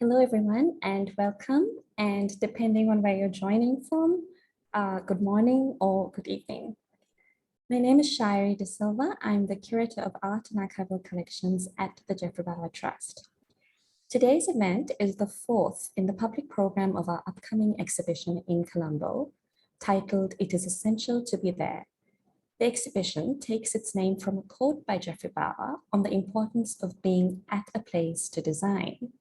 Hello, everyone, and welcome. And depending on where you're joining from, good morning or good evening. My name is Shayari de Silva. I'm the curator of Art and Archival Collections at the Geoffrey Bawa Trust. Today's event is the fourth in the public program of our upcoming exhibition in Colombo, titled "It is Essential to Be There." The exhibition takes its name from a quote by Geoffrey Bawa on the importance of being at a place to design.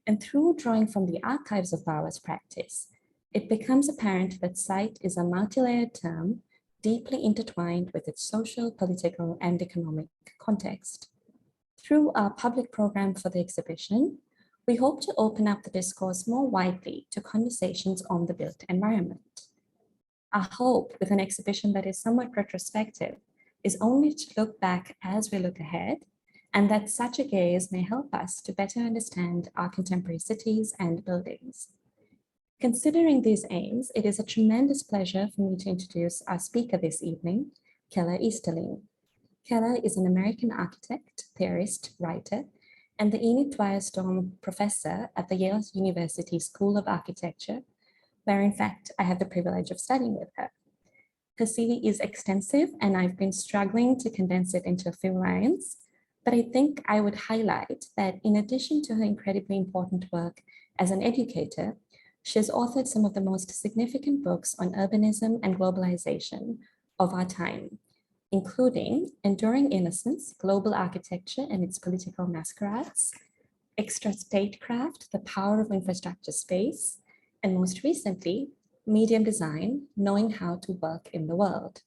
And through drawing from the archives of Bawa's practice, it becomes apparent that site is a multi-layered term deeply intertwined with its social, political, and economic context. Through our public program for the exhibition, we hope to open up the discourse more widely to conversations on the built environment. Our hope with an exhibition that is somewhat retrospective is only to look back as we look ahead, and that such a gaze may help us to better understand our contemporary cities and buildings. Considering these aims, it is a tremendous pleasure for me to introduce our speaker this evening, Keller Easterling. Keller is an American architect, theorist, writer, and the Enid Dwyer Storm Professor at the Yale University School of Architecture, where in fact I have the privilege of studying with her. Her CV is extensive, and I've been struggling to condense it into a few lines, but I think I would highlight that in addition to her incredibly important work as an educator, she has authored some of the most significant books on urbanism and globalization of our time, including Enduring Innocence, Global Architecture and its Political Masquerades, Extra Statecraft, The Power of Infrastructure Space, and most recently, Medium Design, Knowing How to Work in the World.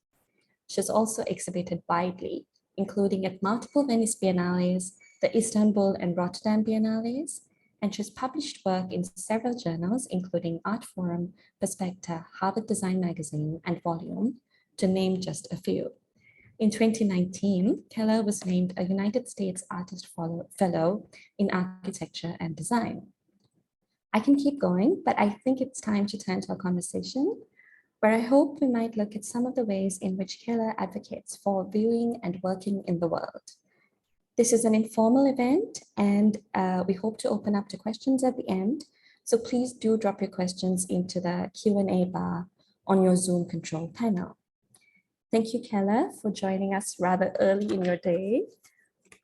She has also exhibited widely, including at multiple Venice Biennales, the Istanbul and Rotterdam Biennales, and she's published work in several journals, including Art Forum, Perspecta, Harvard Design Magazine, and Volume, to name just a few. In 2019, Keller was named a United States Artist Fellow in Architecture and Design. I can keep going, but I think it's time to turn to our conversation, where I hope we might look at some of the ways in which Keller advocates for viewing and working in the world. This is an informal event, and we hope to open up to questions at the end. So please do drop your questions into the Q&A bar on your Zoom control panel. Thank you, Keller, for joining us rather early in your day.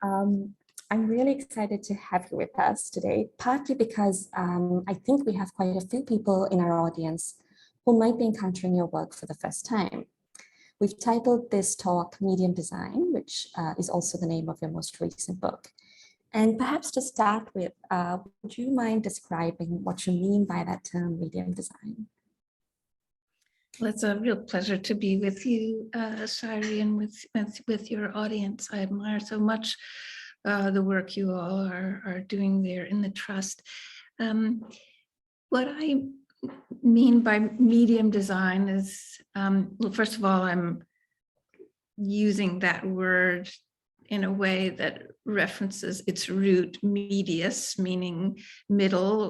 I'm really excited to have you with us today, partly because I think we have quite a few people in our audience who might be encountering your work for the first time. We've titled this talk Medium Design, which is also the name of your most recent book. And perhaps to start with, would you mind describing what you mean by that term, medium design? Well, it's a real pleasure to be with you, Shayari, and with your audience. I admire so much the work you all are doing there in the Trust. What I mean by medium design is, well, first of all, I'm using that word in a way that references its root, medius, meaning middle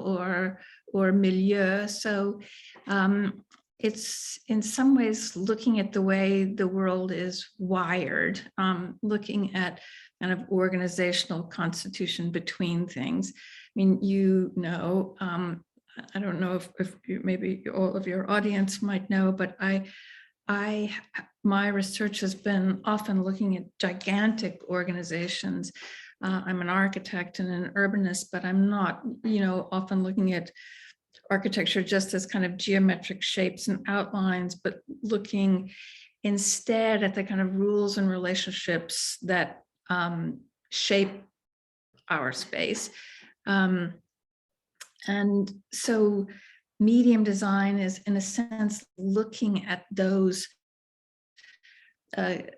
or milieu. So it's in some ways looking at the way the world is wired, looking at kind of organizational constitution between things. I mean, you know, I don't know if maybe all of your audience might know, but my research has been often looking at gigantic organizations. I'm an architect and an urbanist, but I'm not, often looking at architecture just as kind of geometric shapes and outlines, but looking instead at the kind of rules and relationships that shape our space. And so medium design is, in a sense, looking at those,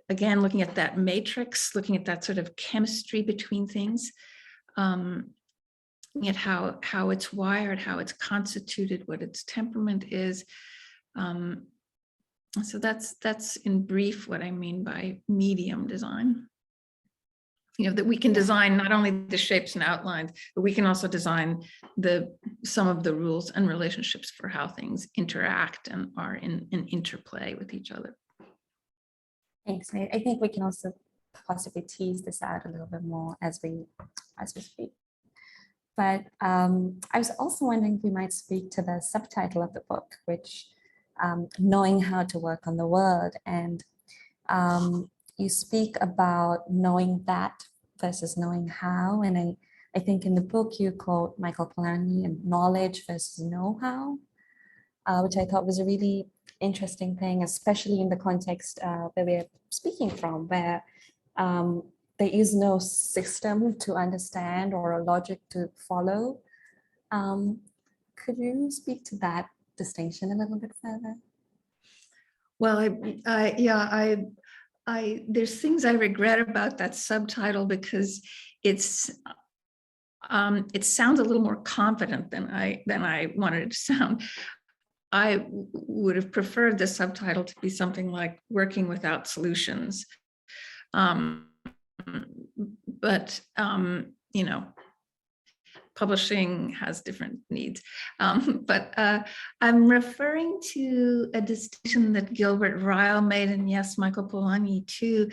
again, looking at that matrix, looking at that sort of chemistry between things, looking at how it's wired, how it's constituted, what its temperament is. So that's in brief what I mean by medium design. That we can design not only the shapes and outlines, but we can also design some of the rules and relationships for how things interact and are in interplay with each other. Thanks. I think we can also possibly tease this out a little bit more as we speak. But I was also wondering if we might speak to the subtitle of the book, which knowing how to work on the world. And you speak about knowing that versus knowing how. And I think in the book you quote Michael Polanyi and knowledge versus know-how, which I thought was a really interesting thing, especially in the context that we're speaking from, where there is no system to understand or a logic to follow. Could you speak to that distinction a little bit further? Well, there's things I regret about that subtitle because it sounds a little more confident than I wanted it to sound. I would have preferred the subtitle to be something like "Working Without Solutions," but you know, publishing has different needs. But I'm referring to a distinction that Gilbert Ryle made, and yes, Michael Polanyi too,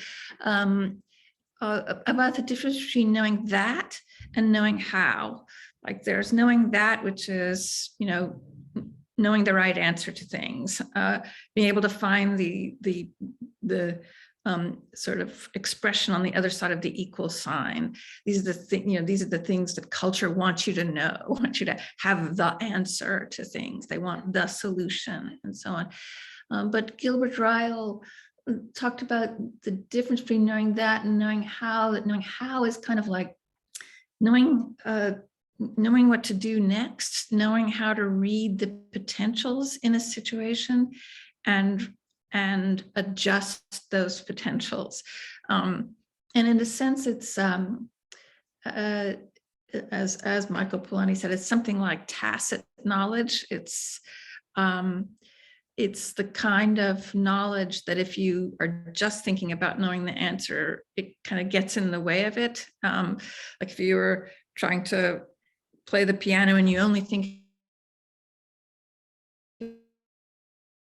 about the difference between knowing that and knowing how. Like there's knowing that, which is, you know, knowing the right answer to things, being able to find the sort of expression on the other side of the equal sign. These are the things that culture wants you to know, wants you to have the answer to things. They want the solution and so on. But Gilbert Ryle talked about the difference between knowing that and knowing how. That knowing how is kind of like knowing what to do next, knowing how to read the potentials in a situation and adjust those potentials. And in a sense, it's as Michael Polanyi said, it's something like tacit knowledge. It's the kind of knowledge that if you are just thinking about knowing the answer, it kind of gets in the way of it. Like if you were trying to play the piano and you only think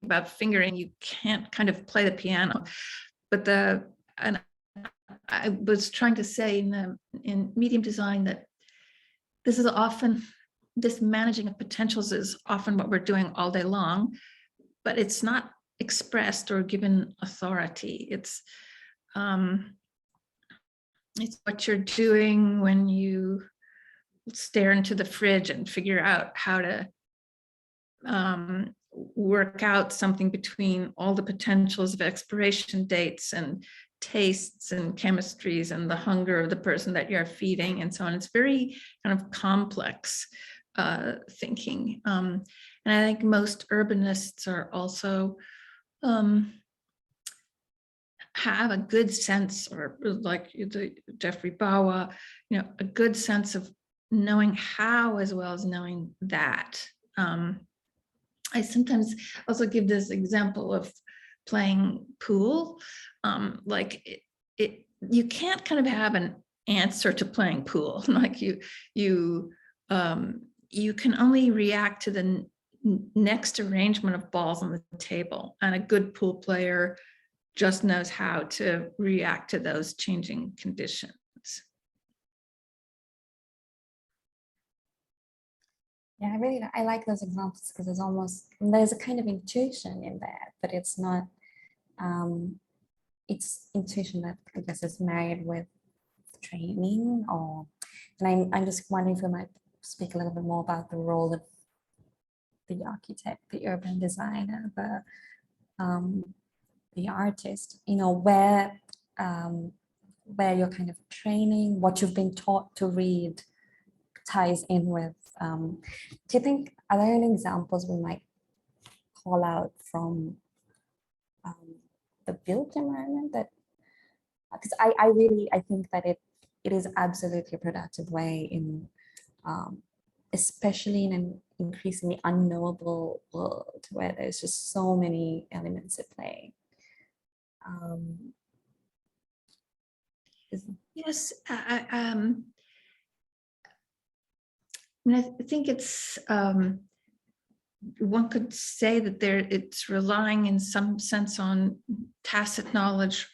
about fingering, you can't kind of play the piano. But I was trying to say in medium design that this managing of potentials is often what we're doing all day long, but it's not expressed or given authority. It's what you're doing when you stare into the fridge and figure out how to work out something between all the potentials of expiration dates and tastes and chemistries and the hunger of the person that you're feeding and so on. It's very kind of complex thinking. And I think most urbanists are also have a good sense, or like Geoffrey Bawa, a good sense of knowing how as well as knowing that. I sometimes also give this example of playing pool. Like you can't kind of have an answer to playing pool. Like you can only react to the next arrangement of balls on the table, and a good pool player just knows how to react to those changing conditions. Yeah, I like those examples because there's a kind of intuition in there, but it's not, it's intuition that I guess is married with training and I'm just wondering if we might speak a little bit more about the role of the architect, the urban designer, the artist, where your kind of training, what you've been taught to read ties in with. Do you think, are there any examples we might call out from the built environment that, because I think that it is absolutely a productive way in, especially in an increasingly unknowable world where there's just so many elements at play. Yes, I think it's one could say that it's relying in some sense on tacit knowledge,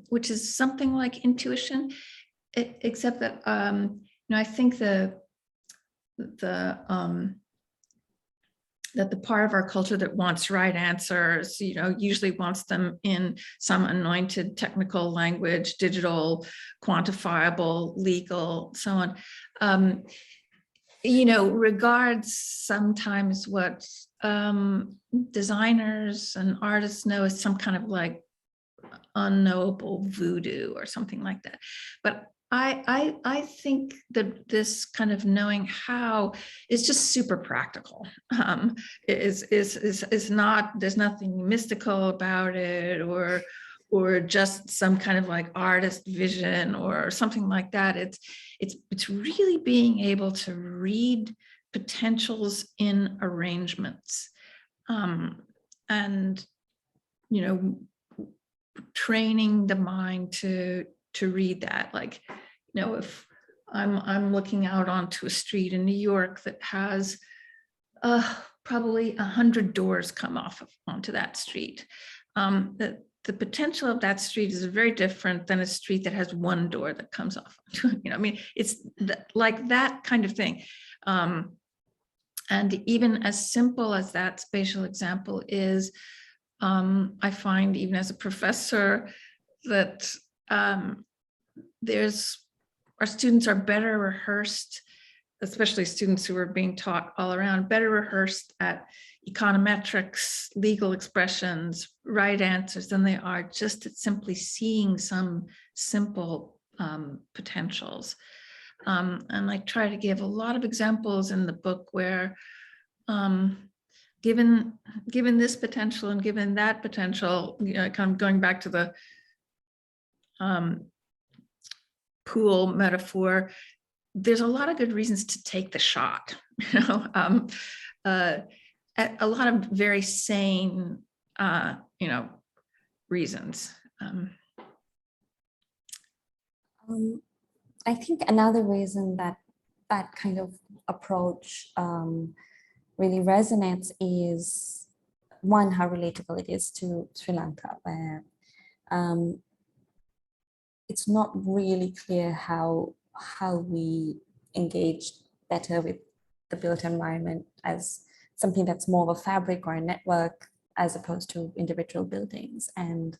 which is something like intuition, except that I think that the part of our culture that wants right answers, usually wants them in some anointed technical language, digital, quantifiable, legal, so on, regards sometimes what designers and artists know as some kind of like unknowable voodoo or something like that. But I think that this kind of knowing how is just super practical. Is not, there's nothing mystical about it, or just some kind of like artist vision or something like that. It's really being able to read potentials in arrangements, and training the mind to read that. Like, if I'm looking out onto a street in New York that has probably 100 doors come off onto that street, the potential of that street is very different than a street that has one door that comes off. It's like that kind of thing. And even as simple as that spatial example is, I find even as a professor that our students are better rehearsed, especially students who are being taught all around, better rehearsed at econometrics, legal expressions, right answers than they are just at simply seeing some simple potentials. And I try to give a lot of examples in the book where given this potential and given that potential, kind of going back to the pool metaphor, there's a lot of good reasons to take the shot. A lot of very sane, reasons. I think another reason that kind of approach really resonates is, one, how relatable it is to Sri Lanka, where it's not really clear how we engage better with the built environment as something that's more of a fabric or a network as opposed to individual buildings. And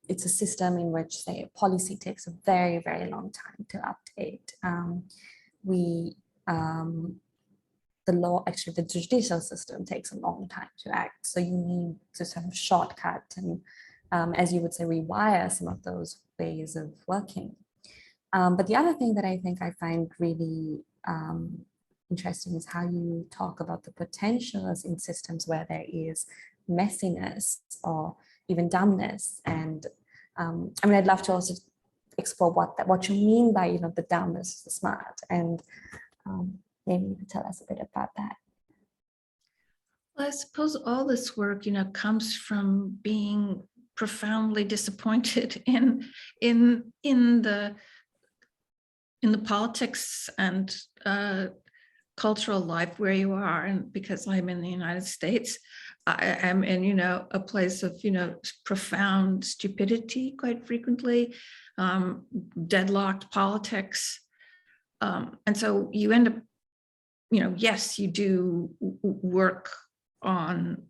it's a system in which, say, policy takes a very, very long time to update. The law, actually the judicial system takes a long time to act. So you need to sort of shortcut and, as you would say, rewire some of those ways of working. But the other thing that I think I find really interesting is how you talk about the potentials in systems where there is messiness or even dumbness. And I'd love to also explore what you mean by the dumbness is the smart, and maybe you could tell us a bit about that. Well, I suppose all this work, comes from being profoundly disappointed in the politics and cultural life where you are. And because I'm in the United States, I am in, a place of, profound stupidity quite frequently, deadlocked politics. And so you end up, yes, you do work on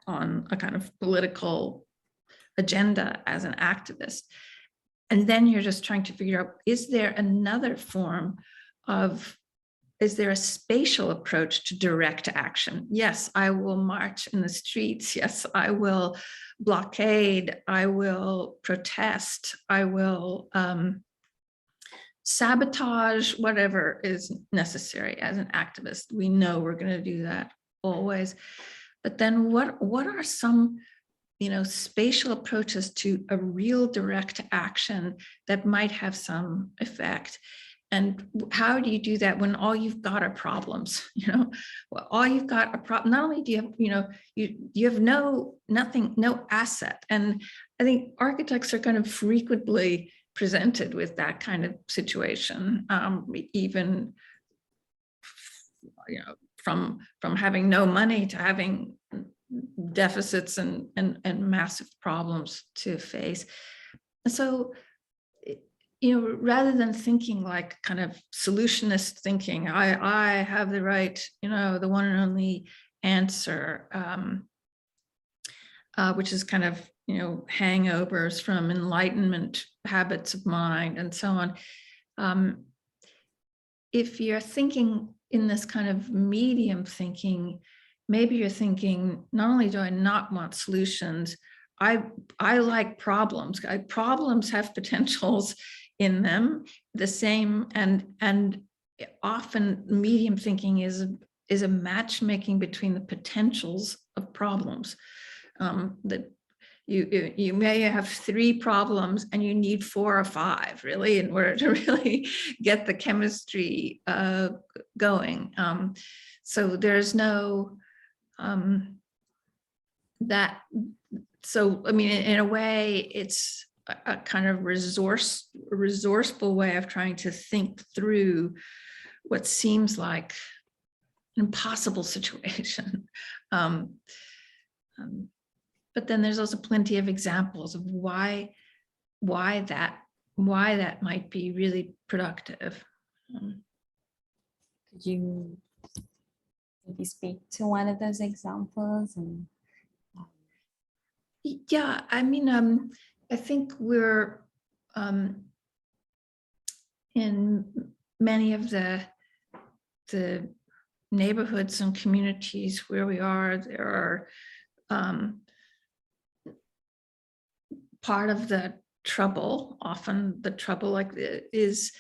a kind of political agenda as an activist. And then you're just trying to figure out, is there another form of, is there a spatial approach to direct action? Yes, I will march in the streets. Yes, I will blockade. I will protest. I will sabotage whatever is necessary as an activist. We know we're going to do that always. But then what are some spatial approaches to a real direct action that might have some effect? And how do you do that when all you've got are problems? Well, all you've got are problems. Not only do you have, you have no asset. And I think architects are kind of frequently presented with that kind of situation, even from having no money to having deficits and massive problems to face. So rather than thinking like kind of solutionist thinking, I have the right, the one and only answer, which is kind of, hangovers from Enlightenment habits of mind and so on. If you're thinking in this kind of medium thinking, maybe you're thinking, not only do I not want solutions, I like problems. Problems have potentials in them, the same, and often medium thinking is a matchmaking between the potentials of problems. That you may have 3 problems and you need 4 or 5 really in order to really get the chemistry going. So there's no that. So I mean, in a way, it's a kind of resourceful way of trying to think through what seems like an impossible situation. But then there's also plenty of examples of why that might be really productive. Could you maybe speak to one of those examples? And yeah, I mean, I think we're in many of the neighborhoods and communities where we are, there are part of the trouble, often the trouble is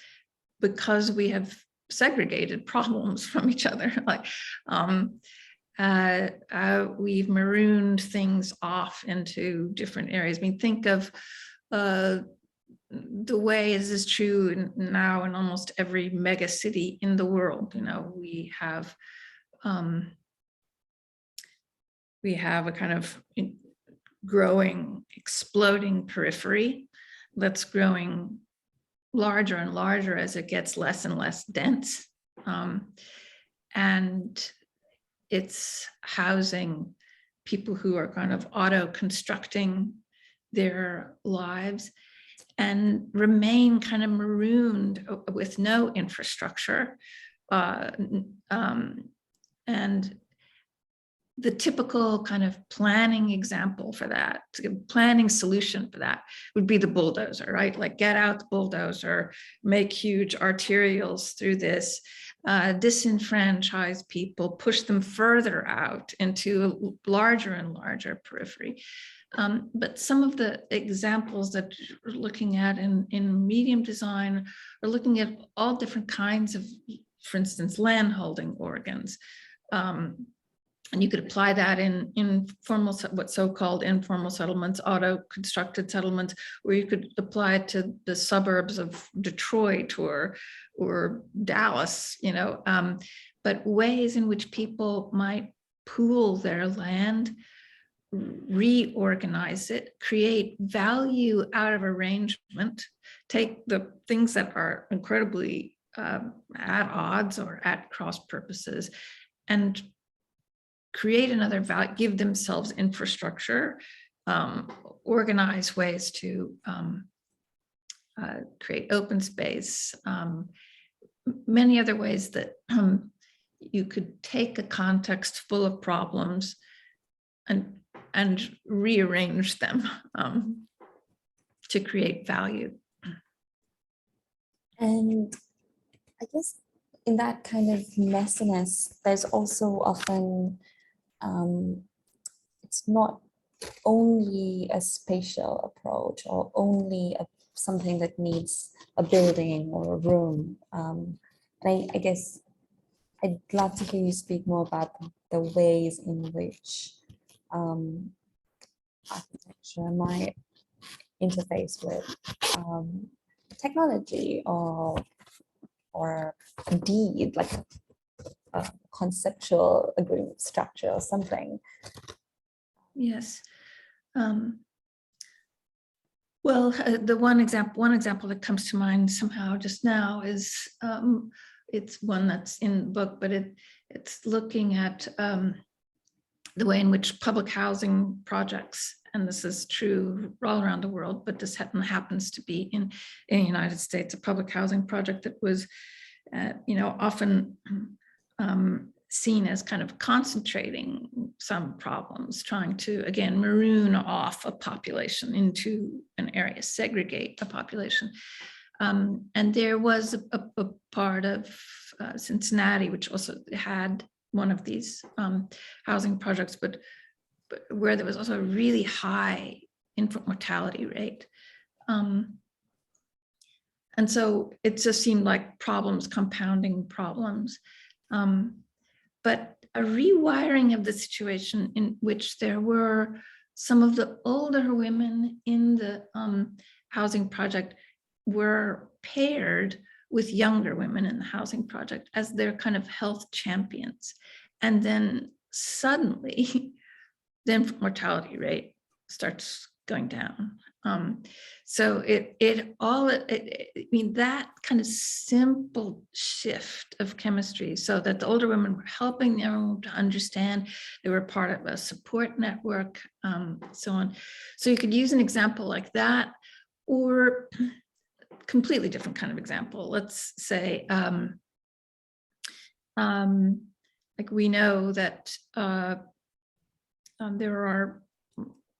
because we have segregated problems from each other. Like we've marooned things off into different areas. I mean, think of the way this is true now in almost every mega city in the world. We have a kind of growing, exploding periphery that's growing larger and larger as it gets less and less dense. And it's housing people who are kind of auto-constructing their lives and remain kind of marooned with no infrastructure. And the typical kind of planning example for that, planning solution for that would be the bulldozer, right? Like get out the bulldozer, make huge arterials through this, disenfranchise people, push them further out into a larger and larger periphery. But some of the examples that we're looking at in medium design are looking at all different kinds of, for instance, land holding organs. And you could apply that in informal, what so-called informal settlements, auto-constructed settlements, where you could apply it to the suburbs of Detroit or Dallas, but ways in which people might pool their land, reorganize it, create value out of arrangement, take the things that are incredibly at odds or at cross purposes, and create another value, give themselves infrastructure, organize ways to create open space, many other ways that you could take a context full of problems and rearrange them to create value. And I guess in that kind of messiness, there's also often it's not only a spatial approach or only something that needs a building or a room. And I guess I'd love to hear you speak more about the ways in which architecture might interface with technology or indeed like a conceptual agreement structure or something. Yes. Well, the one example that comes to mind somehow just now is it's one that's in the book, but it's looking at the way in which public housing projects and this is true all around the world, but this happens to be in the United States, a public housing project that was, often seen as kind of concentrating some problems, trying to, again, maroon off a population into an area, segregate a population. And there was a part of Cincinnati, which also had one of these housing projects, but where there was also a really high infant mortality rate. And so it just seemed like problems, compounding problems. But a rewiring of the situation in which there were some of the older women in the housing project were paired with younger women in the housing project as their kind of health champions. And then suddenly the infant mortality rate starts going down. So that kind of simple shift of chemistry, so that the older women were helping them to understand, they were part of a support network, so on. So you could use an example like that, or completely different kind of example. Let's say, like we know that there are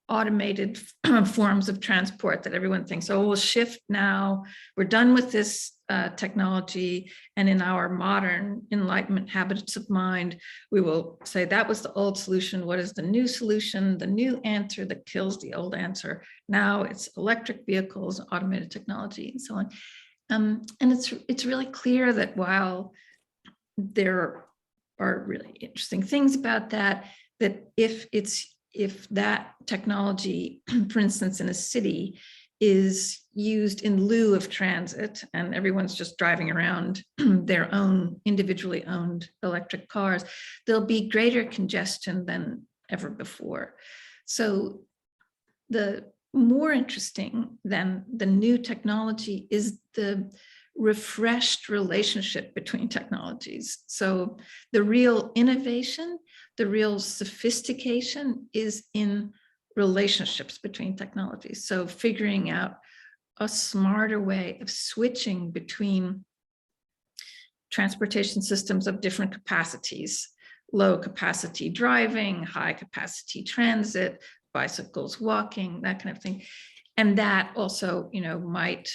automated forms of transport that everyone thinks, oh, we'll shift now, we're done with this technology, and in our modern enlightenment habits of mind, we will say that was the old solution. What is the new solution, the new answer that kills the old answer? Now it's electric vehicles, automated technology, and so on. And it's really clear that while there are really interesting things about that if that technology, for instance, in a city, is used in lieu of transit and everyone's just driving around their own individually owned electric cars, there'll be greater congestion than ever before. So the more interesting than the new technology is the refreshed relationship between technologies. So the real innovation, the real sophistication is in relationships between technologies. So figuring out a smarter way of switching between transportation systems of different capacities, low capacity driving, high capacity transit, bicycles, walking, that kind of thing. And that also, might,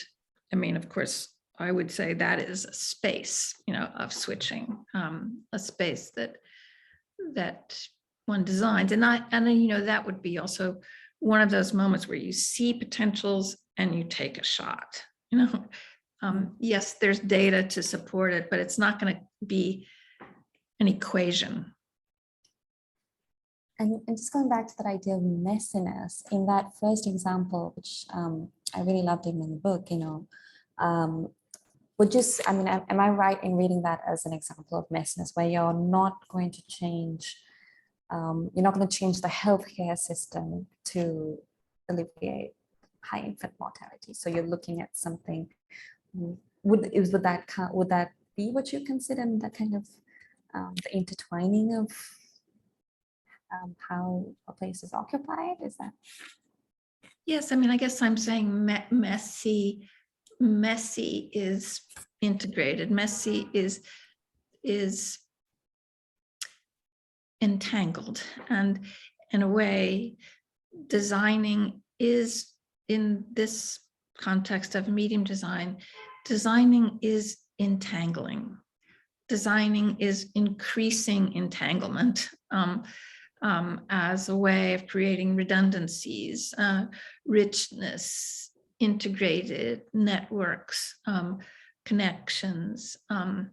of course, I would say that is a space, of switching, a space that one designs. And that would be also one of those moments where you see potentials and you take a shot. Yes, there's data to support it, but it's not going to be an equation. And just going back to that idea of messiness, in that first example, which I really loved in the book, am I right in reading that as an example of messiness, where you're not going to change, the healthcare system to alleviate high infant mortality? So you're looking at something. Would that be what you consider that kind of the intertwining of how a place is occupied? Is that? Yes, I guess I'm saying messy is integrated. Messy is entangled, and in a way, designing is, in this context of medium design, designing is entangling. Designing is increasing entanglement as a way of creating redundancies, richness, integrated networks, connections. I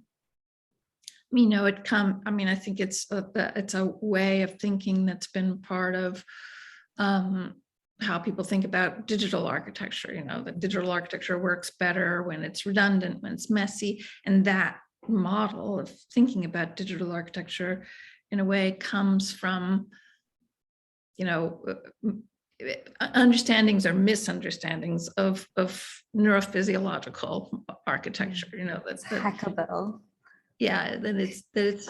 think it's a way of thinking that's been part of how people think about digital architecture. That digital architecture works better when it's redundant, when it's messy, and that model of thinking about digital architecture in a way comes from, understandings or misunderstandings of neurophysiological architecture. That's hackable. Yeah, then there's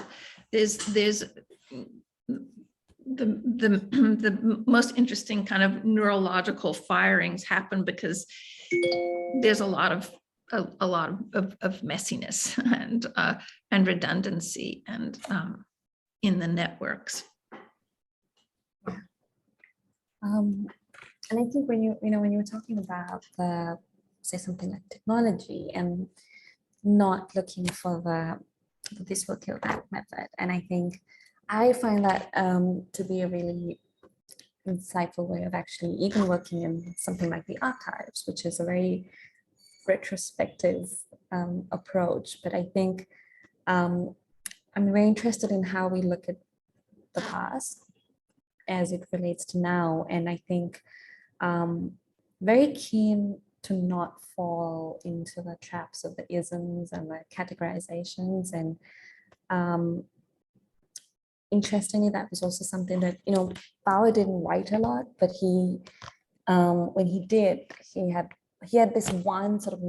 the most interesting kind of neurological firings happen because there's a lot of messiness and redundancy and in the networks. And I think when you were talking about say something like technology and not looking for this will kill that method, and I think I find that to be a really insightful way of actually even working in something like the archives, which is a very retrospective approach. But I think I'm very interested in how we look at the past as it relates to now. And I think very keen to not fall into the traps of the isms and the categorizations. And interestingly, that was also something that, Bawa didn't write a lot, but he, when he did, he had this one sort of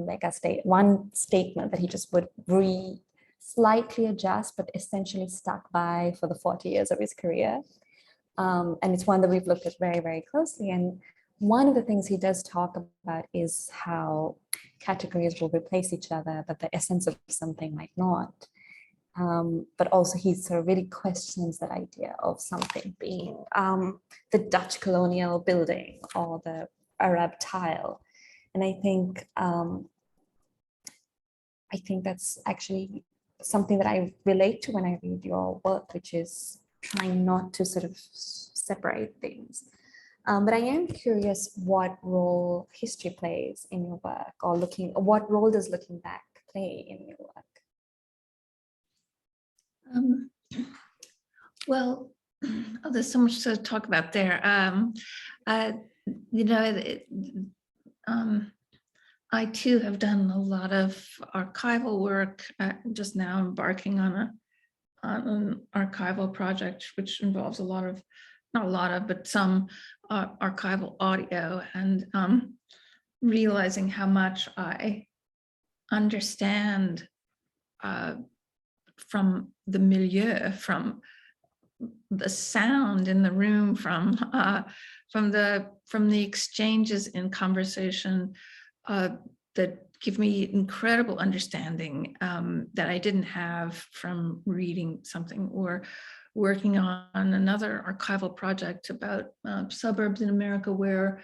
one statement that he just would slightly adjust, but essentially stuck by for the 40 years of his career. And it's one that we've looked at very, very closely. And one of the things he does talk about is how categories will replace each other, but the essence of something might not. But also he sort of really questions that idea of something being the Dutch colonial building or the Arab tile. And I think that's actually something that I relate to when I read your work, which is trying not to sort of separate things. But I am curious what role history plays in your work, or what role does looking back play in your work? Well, there's so much to talk about there. I too have done a lot of archival work. Just now embarking on an archival project, which involves but some archival audio, and realizing how much I understand from the milieu, from the sound in the room, from the exchanges in conversation that give me incredible understanding that I didn't have from reading something or working on another archival project about suburbs in America, where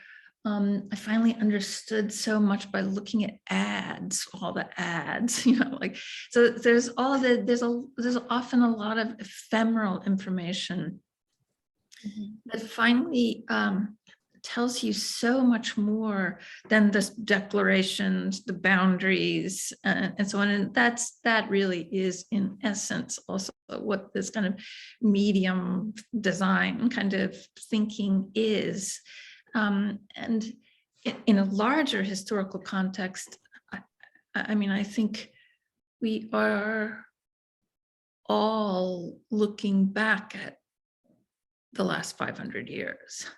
I finally understood so much by looking at ads, all the ads, so there's often a lot of ephemeral information that finally tells you so much more than the declarations, the boundaries, and so on. And that really is, in essence, also what this kind of medium design kind of thinking is. And in a larger historical context, I think we are all looking back at the last 500 years.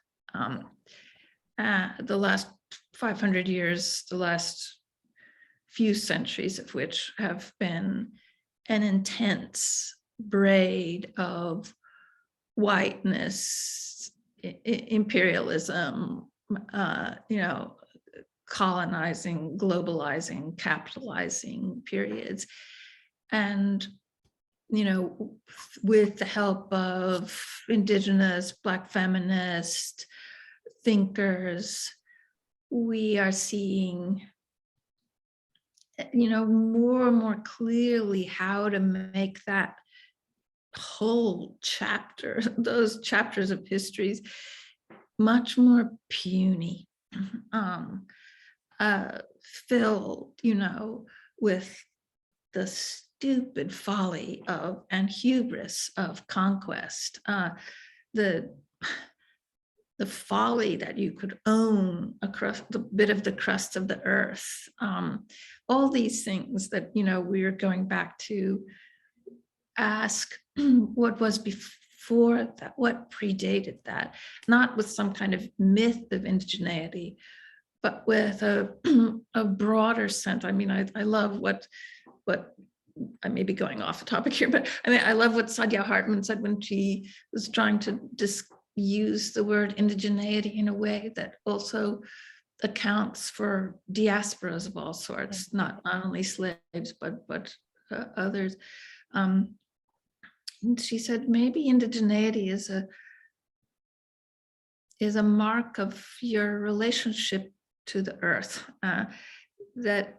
The last 500 years, the last few centuries of which have been an intense braid of whiteness, imperialism, colonizing, globalizing, capitalizing periods. And with the help of indigenous, Black feminist thinkers, we are seeing, more and more clearly how to make that whole chapter, those chapters of histories, much more puny, filled, with the stupid folly and hubris of conquest, the folly that you could own across the bit of the crust of the earth, all these things that we are going back to ask what was before that, what predated that, not with some kind of myth of indigeneity, but with a broader sense. I love what I may be going off the topic here, but I mean, I love what Sadia Hartman said when she was trying to use the word indigeneity in a way that also accounts for diasporas of all sorts, not only slaves, but others. And she said maybe indigeneity is a mark of your relationship to the earth, that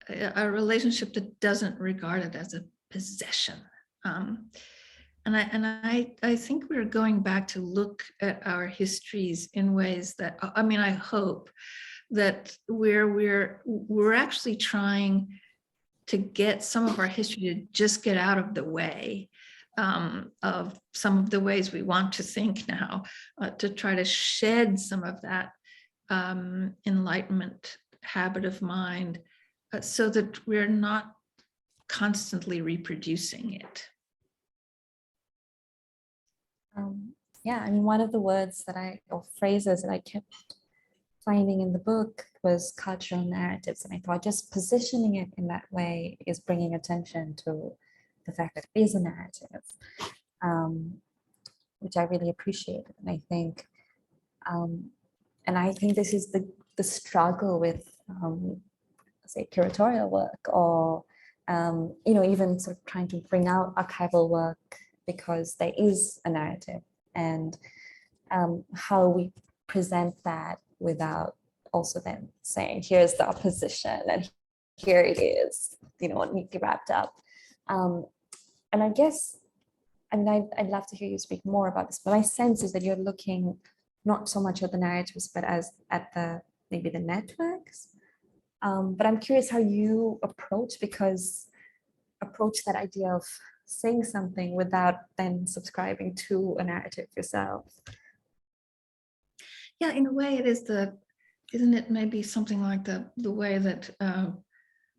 a relationship that doesn't regard it as a possession. And I think we're going back to look at our histories in ways that, I mean, I hope that we're actually trying to get some of our history to just get out of the way of some of the ways we want to think now, to try to shed some of that Enlightenment habit of mind, so that we're not constantly reproducing it. Yeah, I mean, one of the words that or phrases that I kept finding in the book was cultural narratives. And I thought just positioning it in that way is bringing attention to the fact that it is a narrative, which I really appreciated. And I think this is the struggle with, say, curatorial work, or even sort of trying to bring out archival work, because there is a narrative, and how we present that without also then saying, here's the opposition and here it is, neatly wrapped up. And I guess, I mean, I'd love to hear you speak more about this, but my sense is that you're looking not so much at the narratives, but at maybe the networks. But I'm curious how you approach that idea of saying something without then subscribing to a narrative yourself. Yeah, in a way, isn't it maybe something like the way that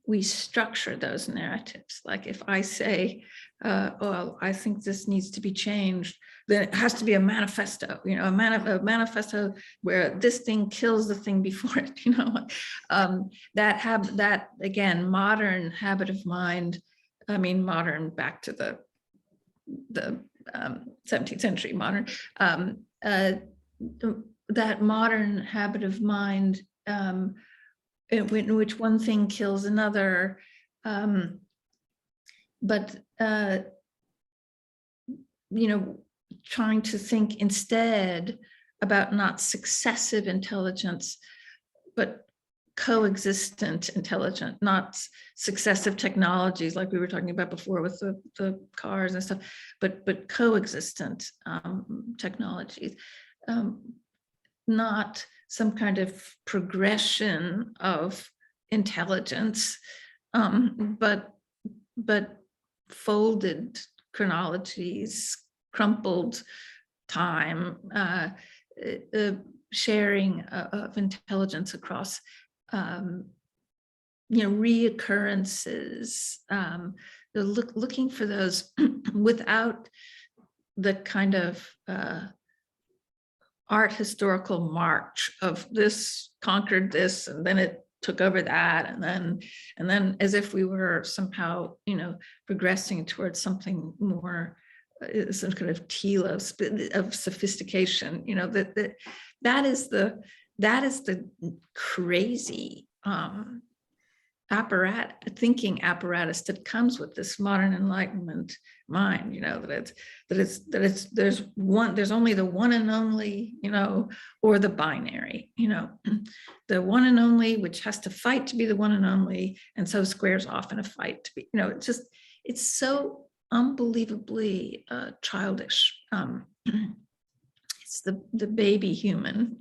we structure those narratives? Like if I say, well, I think this needs to be changed, then it has to be a manifesto, a manifesto where this thing kills the thing before it, that again, modern habit of mind. I mean, modern back to the 17th century modern, that modern habit of mind in which one thing kills another, but trying to think instead about not successive intelligence, but coexistent intelligence, not successive technologies like we were talking about before with the cars and stuff, but coexistent technologies, not some kind of progression of intelligence, but folded chronologies, crumpled time, sharing of intelligence across reoccurrences, looking for those without the kind of art historical march of this conquered this and then it took over that, and then as if we were somehow progressing towards something more, some kind of telos of sophistication. That is the crazy thinking apparatus that comes with this modern Enlightenment mind. There's only the one and only, or the binary, the one and only, which has to fight to be the one and only, and so squares off in a fight to be, it's so unbelievably childish. It's the baby human,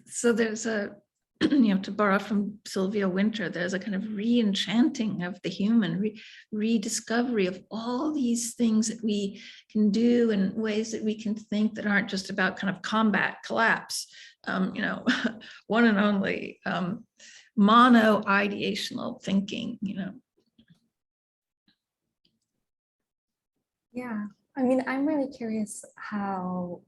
so there's to borrow from Sylvia Wynter, there's a kind of re-enchanting of the human, rediscovery of all these things that we can do and ways that we can think that aren't just about kind of combat, collapse, one and only, mono-ideational thinking, Yeah, I mean, I'm really curious how,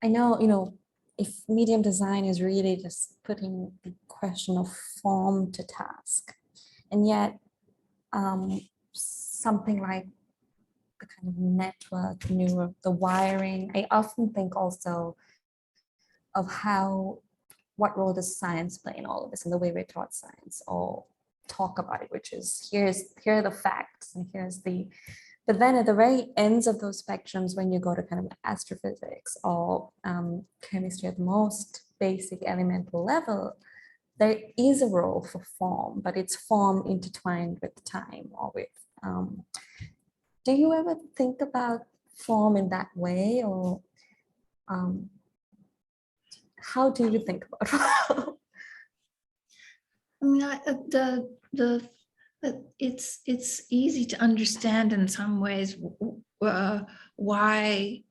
I know, if medium design is really just putting the question of form to task. And yet something like the kind of network, the wiring, I often think also of what role does science play in all of this and the way we're taught science or talk about it, which is here are the facts and but then at the very ends of those spectrums, when you go to kind of astrophysics or chemistry at the most basic elemental level, there is a role for form, but it's form intertwined with time or with, do you ever think about form in that way, or how do you think about form? I mean, it's easy to understand in some ways why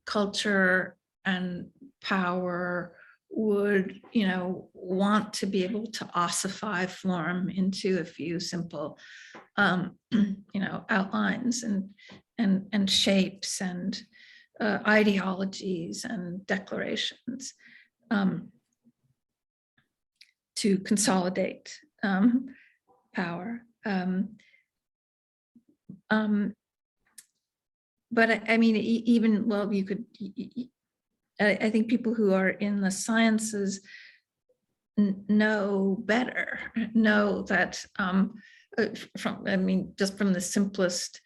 culture and power would want to be able to ossify form into a few simple outlines and shapes and ideologies and declarations to consolidate power. But I mean, even, well, you could, I think people who are in the sciences know better, know that just from the simplest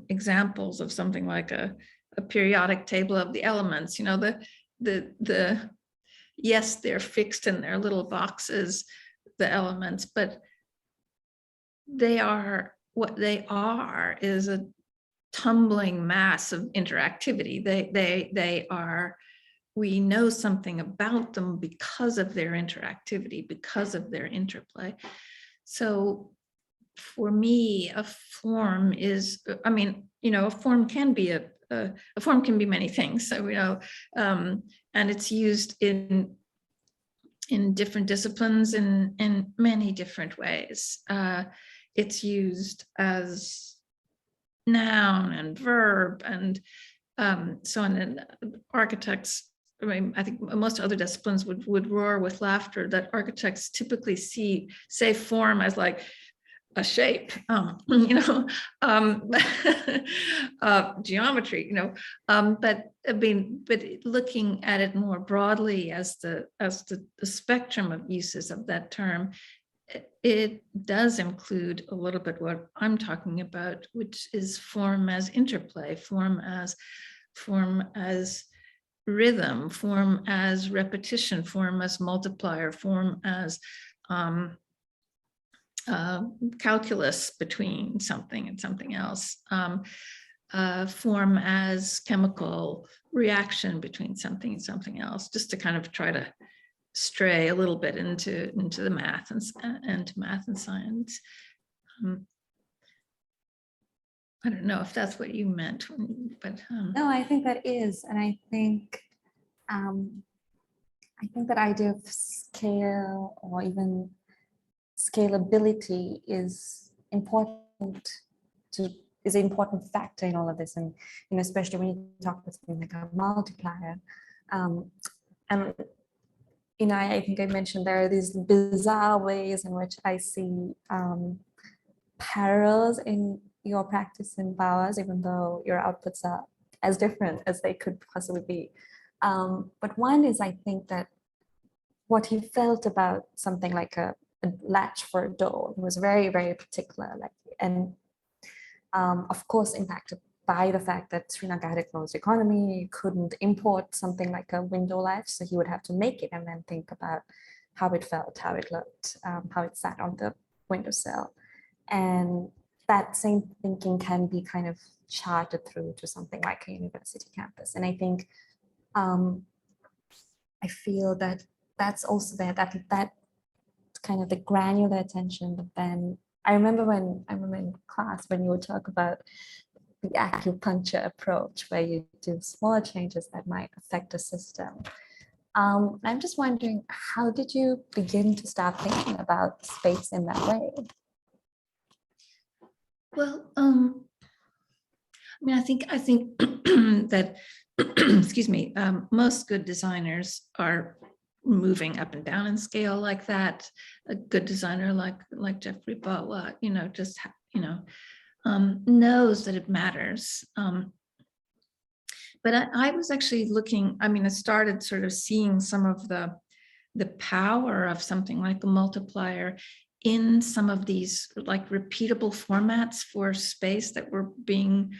examples of something like a periodic table of the elements, yes, they're fixed in their little boxes, the elements, but what they are is a tumbling mass of interactivity. They are, we know something about them because of their interactivity, because of their interplay. So for me, a form is, a form can be a form can be many things. So, and it's used in different disciplines in many different ways. It's used as noun and verb and so on. And architects, I think most other disciplines would roar with laughter that architects typically say form as like a shape, geometry, but looking at it more broadly as the spectrum of uses of that term, it does include a little bit what I'm talking about, which is form as interplay, form as rhythm, form as repetition, form as multiplier, form as calculus between something and something else, form as chemical reaction between something and something else, just to kind of try to stray a little bit into the math and science. I don't know if that's what you meant, but no, I think that is, and I think that idea of scale or even scalability is an important factor in all of this, and especially when you talk about something like a multiplier. And I think I mentioned there are these bizarre ways in which I see parallels in your practice in Bawa's, even though your outputs are as different as they could possibly be. But one is, I think that what he felt about something like a latch for a door was very, very particular, and of course impacted by the fact that Sri Lanka had a closed economy, couldn't import something like a window latch, so he would have to make it and then think about how it felt, how it looked, how it sat on the windowsill. And that same thinking can be kind of charted through to something like a university campus. And I think I feel that that's also there, that kind of the granular attention. But then I remember in class when you would talk about the acupuncture approach, where you do small changes that might affect the system. I'm just wondering, how did you begin to start thinking about space in that way? Well, mean, I think that, excuse me, most good designers are moving up and down in scale like that. A good designer like Geoffrey Bawa, just knows that it matters. But I was actually looking. I mean, I started sort of seeing some of the power of something like a multiplier in some of these like repeatable formats for space that were being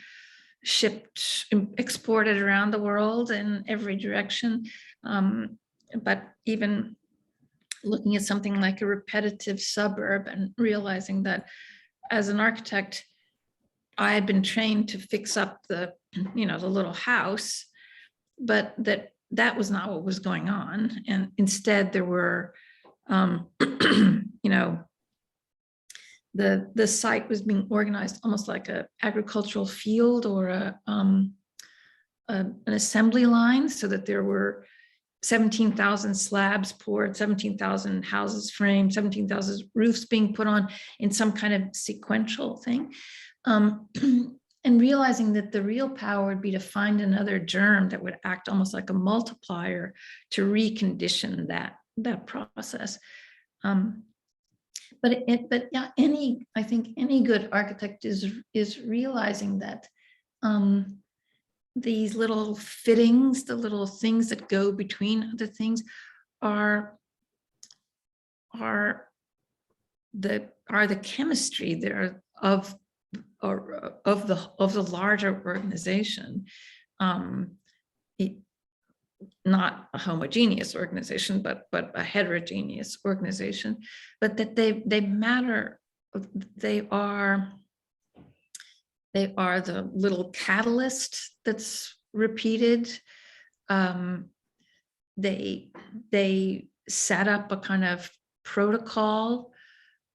shipped, exported around the world in every direction. But even looking at something like a repetitive suburb and realizing that as an architect, I had been trained to fix up the little house, but that was not what was going on. And instead there were, the site was being organized almost like an agricultural field or an assembly line, so that there were 17,000 slabs poured, 17,000 houses framed, 17,000 roofs being put on in some kind of sequential thing. And realizing that the real power would be to find another germ that would act almost like a multiplier to recondition that process. But yeah, I think any good architect is realizing that these little fittings, the little things that go between other things, are the chemistry there of the larger organization. Not a homogeneous organization, but a heterogeneous organization, but that they matter. They are the little catalyst that's repeated. They set up a kind of protocol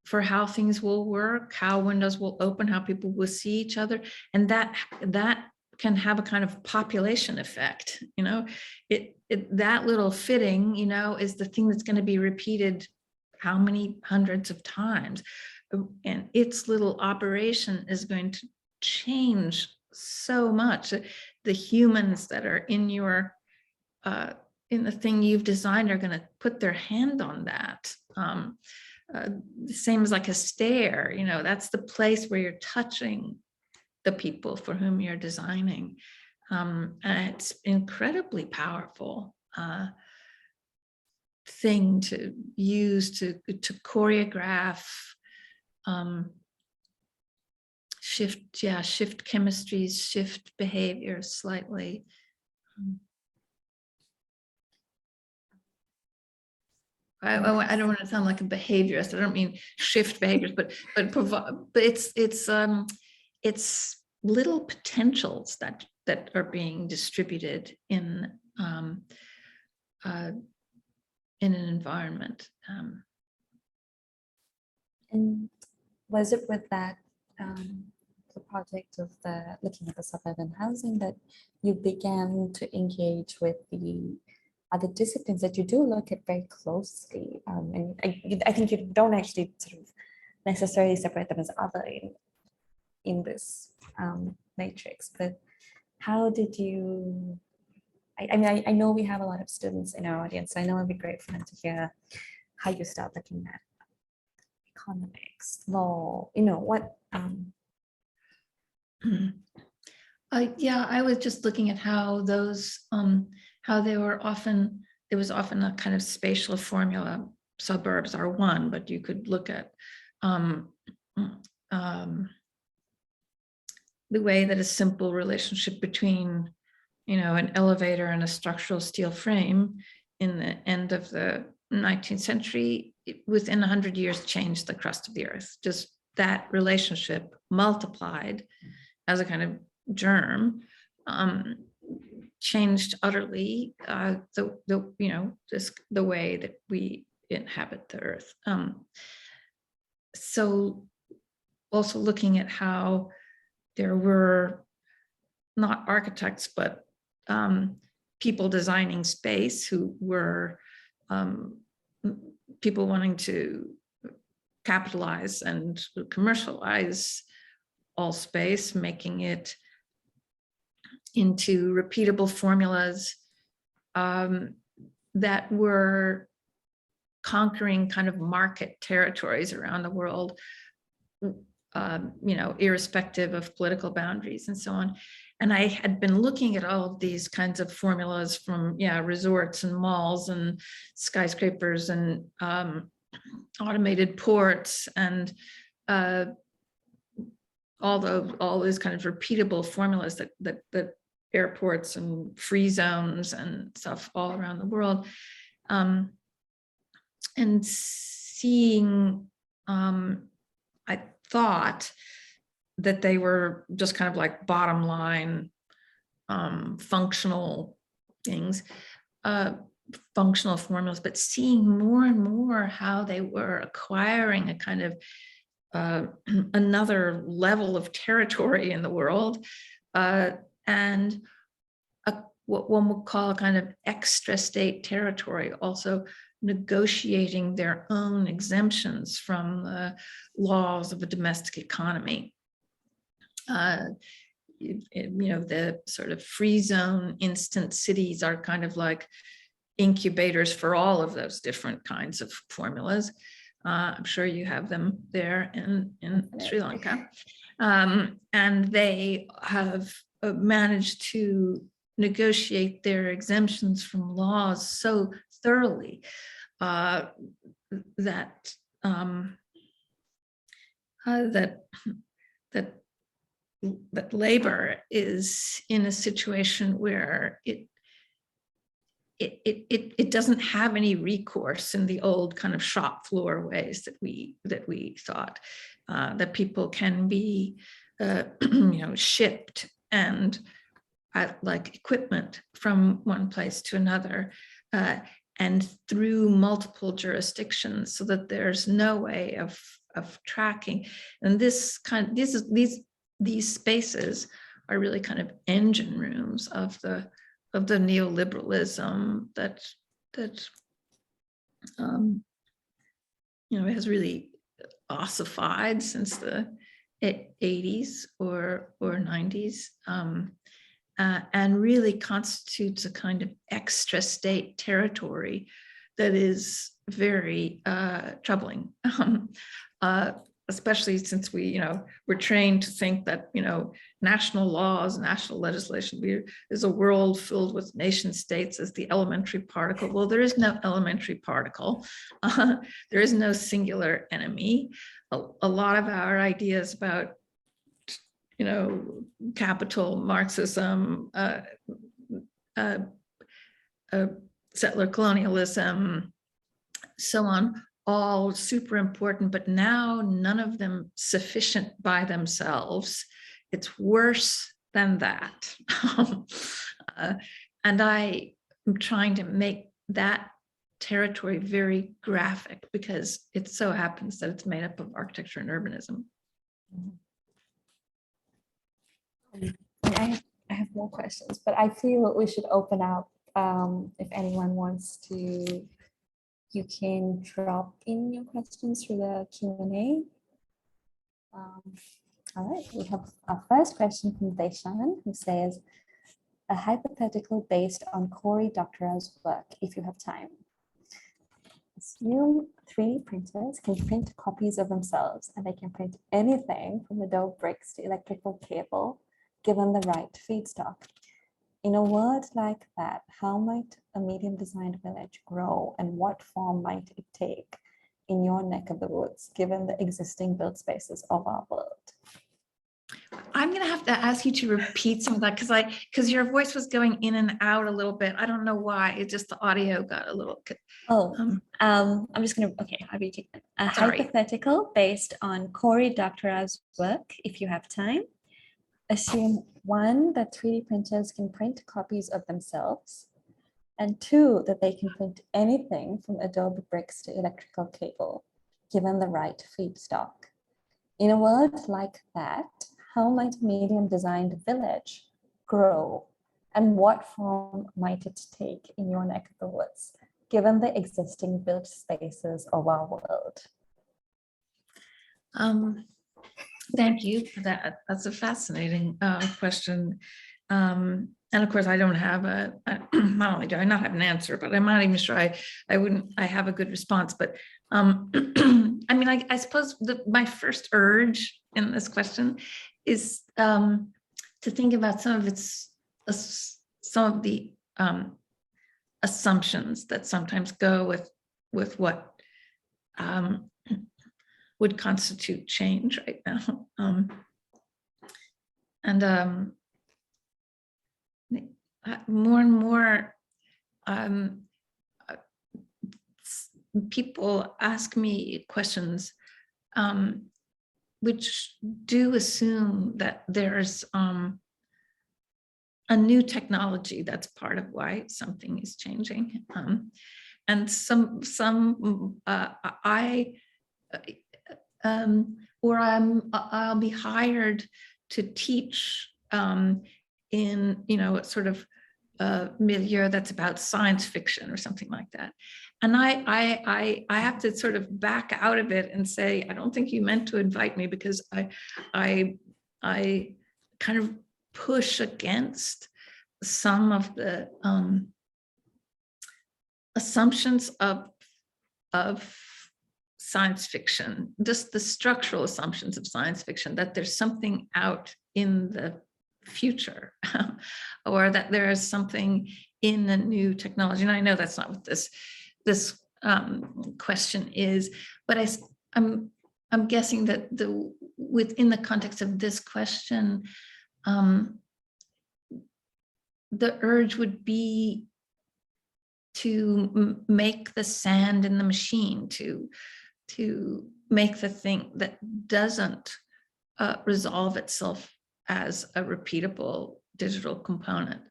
for how things will work, how windows will open, how people will see each other, and that can have a kind of population effect. That little fitting, is the thing that's going to be repeated how many hundreds of times, and its little operation is going to change so much. The humans that are in your in the thing you've designed are going to put their hand on that. The same as like a stair, that's the place where you're touching the people for whom you're designing. And it's incredibly powerful thing to use to choreograph, shift chemistries, shift behaviors slightly. I don't want to sound like a behaviorist. I don't mean shift behaviors, but it's little potentials that are being distributed in an environment. And was it with that the project of looking at the suburban housing that you began to engage with the other disciplines that you do look at very closely? And I think you don't actually sort of necessarily separate them as other in this matrix, but how did you, I know we have a lot of students in our audience, so I know it'd be great for them to hear how you start looking at economics, law, what. Yeah, I was just looking at how those, how there was often a kind of spatial formula. Suburbs are one, but you could look at the way that a simple relationship between, an elevator and a structural steel frame in the end of the 19th century, within 100 years, changed the crust of the earth. Just that relationship multiplied as a kind of germ, changed utterly the way that we inhabit the earth. So also looking at how there were not architects, but people designing space who were people wanting to capitalize and commercialize all space, making it into repeatable formulas that were conquering kind of market territories around the world, irrespective of political boundaries and so on. And I had been looking at all of these kinds of formulas from, resorts and malls and skyscrapers and automated ports and all these kind of repeatable formulas that airports and free zones and stuff all around the world. And seeing, I thought that they were just kind of like bottom line functional things, functional formulas, but seeing more and more how they were acquiring a kind of another level of territory in the world, and what one would call a kind of extra state territory, also negotiating their own exemptions from the laws of a domestic economy. The sort of free zone instant cities are kind of like incubators for all of those different kinds of formulas. I'm sure you have them there in Sri Lanka. And they have managed to negotiate their exemptions from laws so thoroughly that labor is in a situation where it doesn't have any recourse in the old kind of shop floor ways that we thought, that people can be shipped and like equipment from one place to another, and through multiple jurisdictions, so that there's no way of tracking. And these spaces are really kind of engine rooms of the neoliberalism that has really ossified since the 80s or 90s, and really constitutes a kind of extra state territory that is very troubling, especially since we're trained to think that national laws, national legislation is a world filled with nation states as the elementary particle. Well, there is no elementary particle. There is no singular enemy. A lot of our ideas about capital, Marxism, settler colonialism, so on, all super important, but now none of them sufficient by themselves. It's worse than that. And I am trying to make that territory very graphic, because it so happens that it's made up of architecture and urbanism. I have more questions, but I feel we should open up. If anyone wants to, you can drop in your questions through the Q&A. All right, we have our first question from Deshan, who says, a hypothetical based on Cory Doctorow's work, if you have time. Assume 3D printers can print copies of themselves, and they can print anything from adobe bricks to electrical cable, given the right feedstock. In a world like that, how might a medium designed village grow, and what form might it take in your neck of the woods, given the existing built spaces of our world? I'm going to have to ask you to repeat some of that, because your voice was going in and out a little bit. I don't know why. It just, the audio got a little. I'm just going to, okay, I'll repeat it. A hypothetical based on Cory Doctorow's work, if you have time. Assume 1, that 3D printers can print copies of themselves, and 2, that they can print anything from adobe bricks to electrical cable, given the right feedstock. In a world like that, how might a medium designed village grow, and what form might it take in your neck of the woods, given the existing built spaces of our world? Thank you for that. That's a fascinating question. and of course, I don't have not only do I not have an answer, but I'm not even sure I have a good response. But I mean, I suppose my first urge in this question is to think about some of the assumptions that sometimes go with what would constitute change right now. More and more people ask me questions which do assume that there's a new technology that's part of why something is changing. And I'll be hired to teach in, sort of milieu that's about science fiction or something like that. And I have to sort of back out of it and say, I don't think you meant to invite me, because I kind of push against some of the assumptions of science fiction, just the structural assumptions of science fiction, that there's something out in the future or that there is something in a new technology. And I know that's not what this question is, but I'm guessing that within the context of this question, the urge would be to make the sand in the machine, to make the thing that doesn't resolve itself as a repeatable digital component,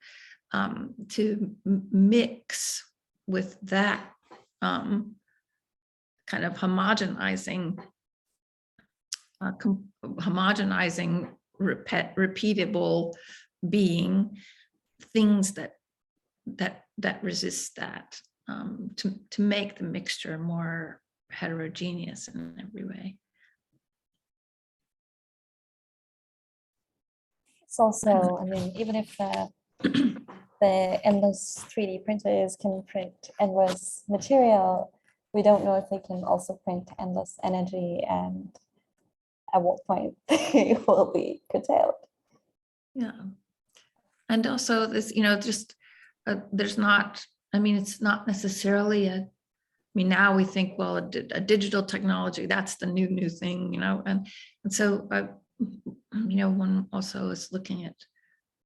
to mix with that kind of homogenizing repeatable being, things that resist that, to make the mixture more heterogeneous in every way. It's also, I mean, even if the endless 3D printers can print endless material, we don't know if they can also print endless energy, and at what point they will be curtailed. Yeah. And also this, just there's not, I mean, it's not necessarily I mean, now we think, well, a digital technology, that's the new thing, and so, one also is looking at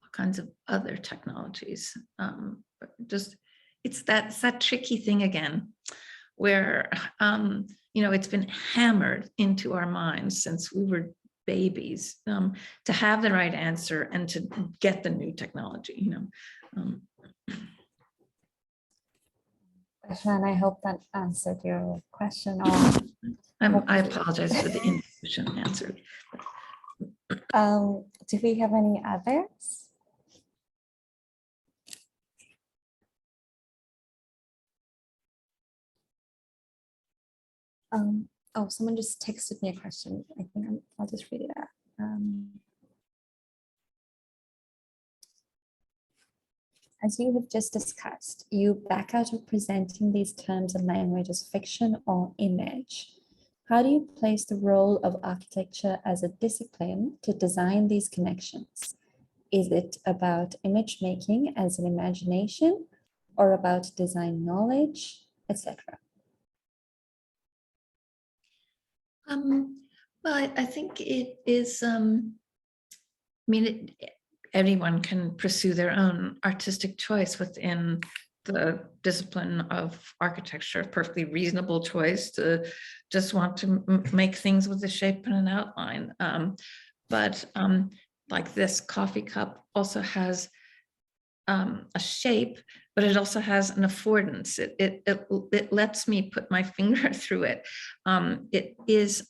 all kinds of other technologies. But just, it's that tricky thing again, where, it's been hammered into our minds since we were babies, to have the right answer and to get the new technology, And I hope that answered your question. I apologize for the insufficient answer. Do we have any others? Oh, someone just texted me a question. I think I'll just read it out. As you have just discussed, you back out of presenting these terms and language as fiction or image. How do you place the role of architecture as a discipline to design these connections? Is it about image making as an imagination, or about design knowledge, etc.? Well, I think it is, everyone can pursue their own artistic choice within the discipline of architecture, perfectly reasonable choice to just want to make things with a shape and an outline. But like this coffee cup also has a shape, but it also has an affordance. It lets me put my finger through it. It is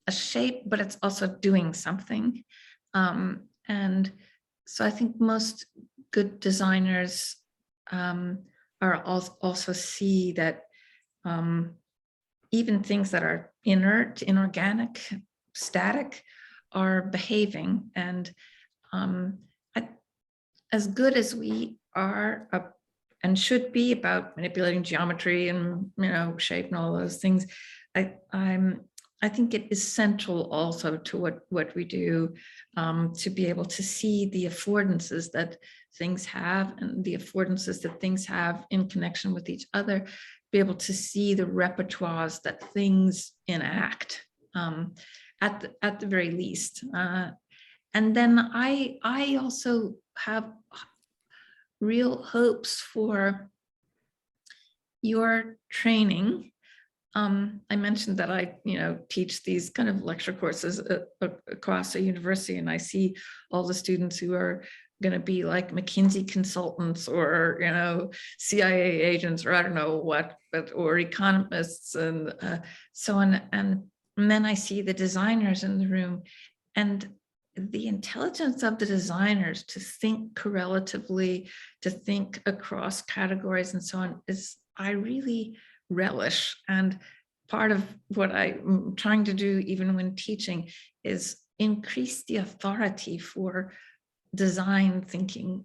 a shape, but it's also doing something. And so I think most good designers are also see that even things that are inert, inorganic, static, are behaving. And as good as we are and should be about manipulating geometry and shape and all those things, I think it is central also to what we do, to be able to see the affordances that things have and the affordances that things have in connection with each other, be able to see the repertoires that things enact, at the very least. And then I also have real hopes for your training. I mentioned that I, teach these kind of lecture courses across a university, and I see all the students who are going to be like McKinsey consultants or, CIA agents, or I don't know what, or economists and so on. And then I see the designers in the room, and the intelligence of the designers to think correlatively, to think across categories and so on, is I really relish. And part of what I'm trying to do, even when teaching, is increase the authority for design thinking.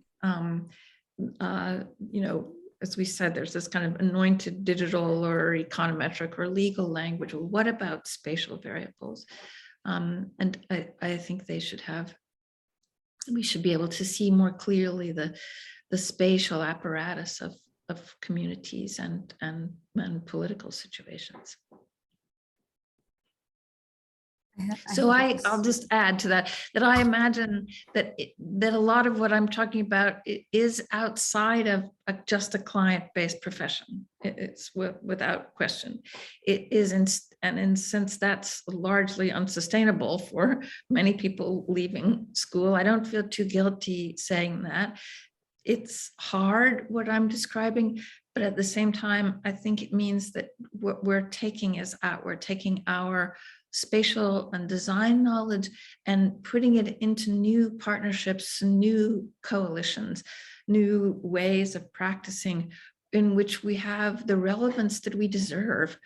As we said, there's this kind of anointed digital or econometric or legal language. Well, what about spatial variables? And I think we should be able to see more clearly the spatial apparatus of communities and political situations. I'll just add to that I imagine that a lot of what I'm talking about is outside of just a client-based profession. It's without question. It is, and since that's largely unsustainable for many people leaving school, I don't feel too guilty saying that. It's hard what I'm describing, but at the same time, I think it means that what we're taking is we're taking our spatial and design knowledge and putting it into new partnerships, new coalitions, new ways of practicing in which we have the relevance that we deserve,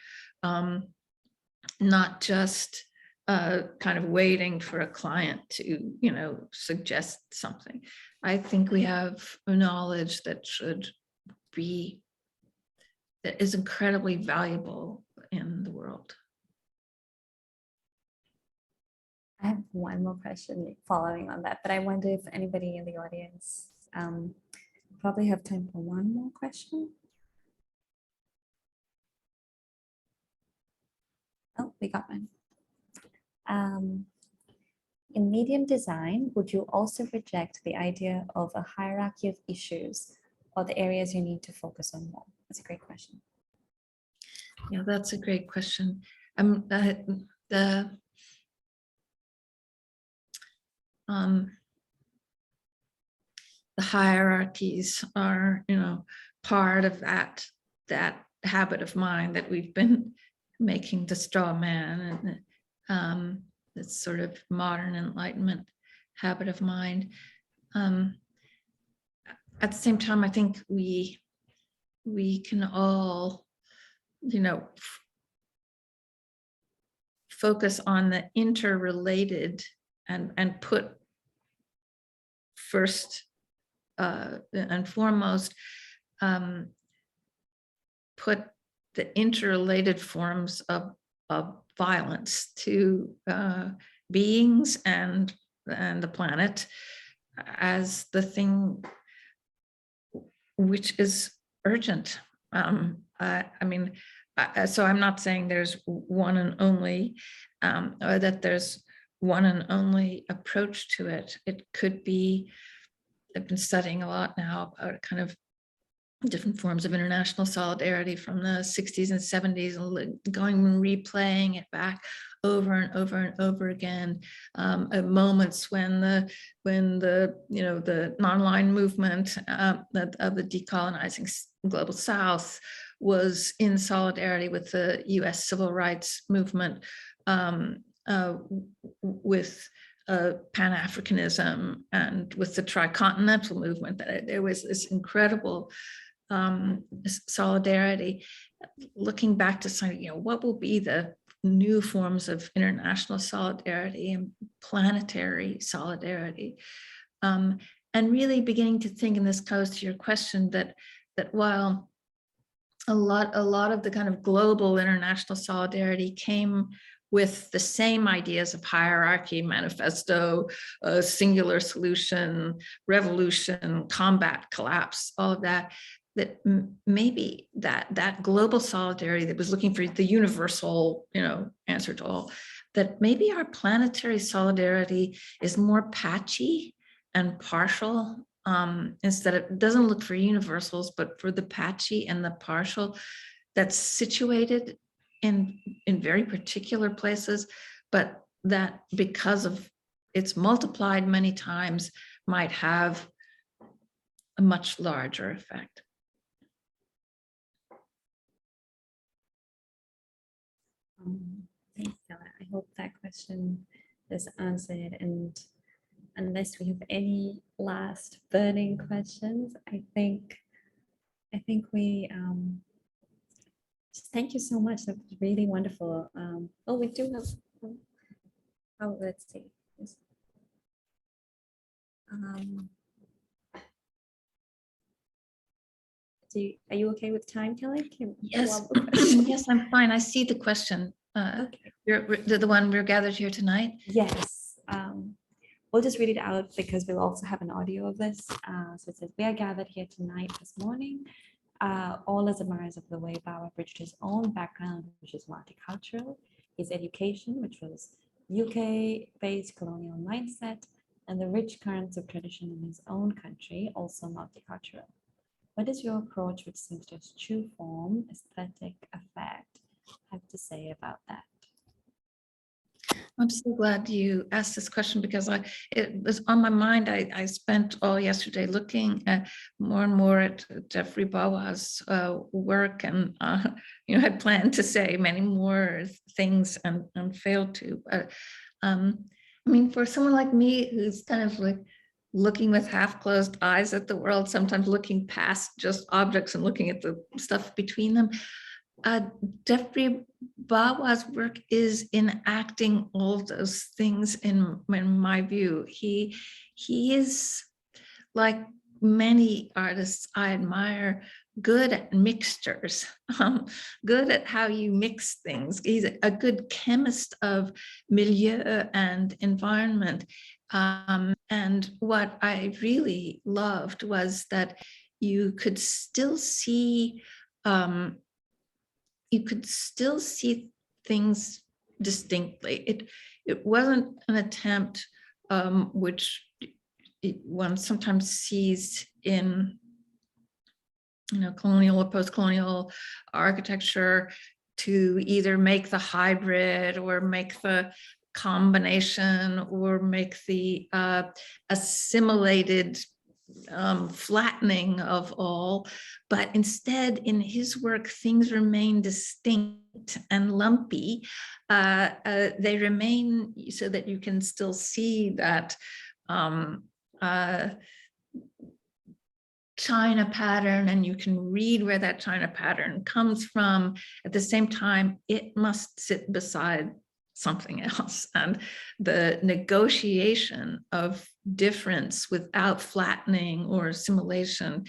not just kind of waiting for a client to, suggest something. I think we have a knowledge that is incredibly valuable in the world. I have one more question following on that, but I wonder if anybody in the audience probably have time for one more question. Oh, we got one. In medium design, would you also reject the idea of a hierarchy of issues or the areas you need to focus on more? That's a great question. Yeah, that's a great question. The hierarchies are, part of that habit of mind that we've been making the straw man, and this sort of modern Enlightenment habit of mind. At the same time, I think we can all, focus on the interrelated and put first and foremost, put the interrelated forms of violence to beings and the planet as the thing which is urgent. So I'm not saying there's one and only, or that there's one and only approach to it. It could be, I've been studying a lot now about kind of different forms of international solidarity from the 60s and 70s, and going and replaying it back over and over and over again. At moments when the non-aligned movement of the decolonizing global South was in solidarity with the US civil rights movement, with Pan-Africanism and with the tricontinental movement, that there was this incredible solidarity. Looking back to say, what will be the new forms of international solidarity and planetary solidarity. And really beginning to think, and this goes to your question, that while a lot of the kind of global international solidarity came with the same ideas of hierarchy, manifesto, singular solution, revolution, combat, collapse, all of that, that maybe that global solidarity that was looking for the universal, answer to all, that maybe our planetary solidarity is more patchy and partial. Instead of, it doesn't look for universals, but for the patchy and the partial, that's situated in very particular places, but that because of it's multiplied many times might have a much larger effect. Thanks, Keller. I hope that question is answered, and unless we have any last burning questions, I think we just thank you so much. That was really wonderful. Oh, we do have. Oh, let's see. Are you okay with time, Kelly? Yes, yes, I'm fine. I see the question. Okay. You're the one we're gathered here tonight? Yes. We'll just read it out because we'll also have an audio of this. So it says, we are gathered here tonight this morning, all as admirers of the way Bawa bridged his own background, which is multicultural, his education, which was UK-based colonial mindset, and the rich currents of tradition in his own country, also multicultural. What is your approach, which seems to eschew form, aesthetic effect, have to say about that? I'm so glad you asked this question because it was on my mind. I spent all yesterday looking at more and more at Geoffrey Bawa's work, and had planned to say many more things and failed to. I mean, for someone like me who's kind of like looking with half-closed eyes at the world, sometimes looking past just objects and looking at the stuff between them, Geoffrey Bawa's work is enacting all those things in my view. He is, like many artists I admire, good at mixtures, good at how you mix things. He's a good chemist of milieu and environment. And what I really loved was that you could still see things distinctly. It wasn't an attempt, which one sometimes sees in colonial or post-colonial architecture, to either make the hybrid or make the combination or make the assimilated flattening of all, but instead in his work things remain distinct and lumpy. They remain so that you can still see that China pattern, and you can read where that China pattern comes from. At the same time, it must sit beside something else, and the negotiation of difference without flattening or assimilation,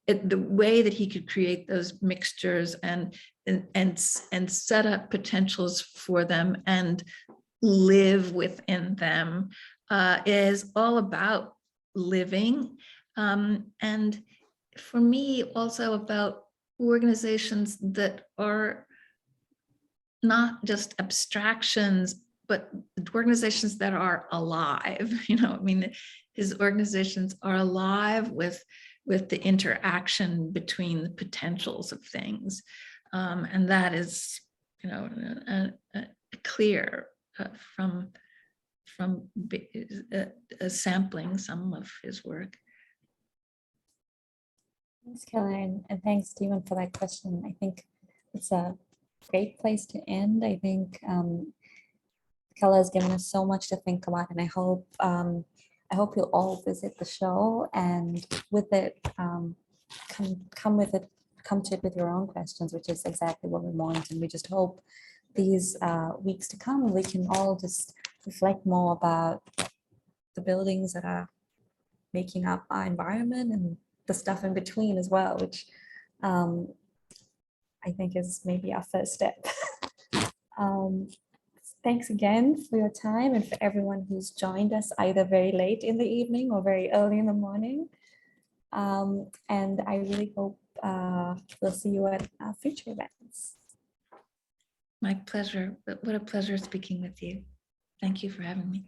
the way that he could create those mixtures and set up potentials for them and live within them, is all about living, and for me also about organizations that are not just abstractions, but organizations that are alive. I mean, his organizations are alive with the interaction between the potentials of things, and that is, clear from sampling some of his work. Thanks, Keller, and thanks, Stephen, for that question. I think it's a great place to end. I think Keller has given us so much to think about, and I hope you'll all visit the show, and with it, come to it with your own questions, which is exactly what we want. And we just hope these weeks to come, we can all just reflect more about the buildings that are making up our environment and the stuff in between as well, which I think is maybe our first step. Thanks again for your time and for everyone who's joined us either very late in the evening or very early in the morning. And I really hope we'll see you at future events. My pleasure. What a pleasure speaking with you. Thank you for having me.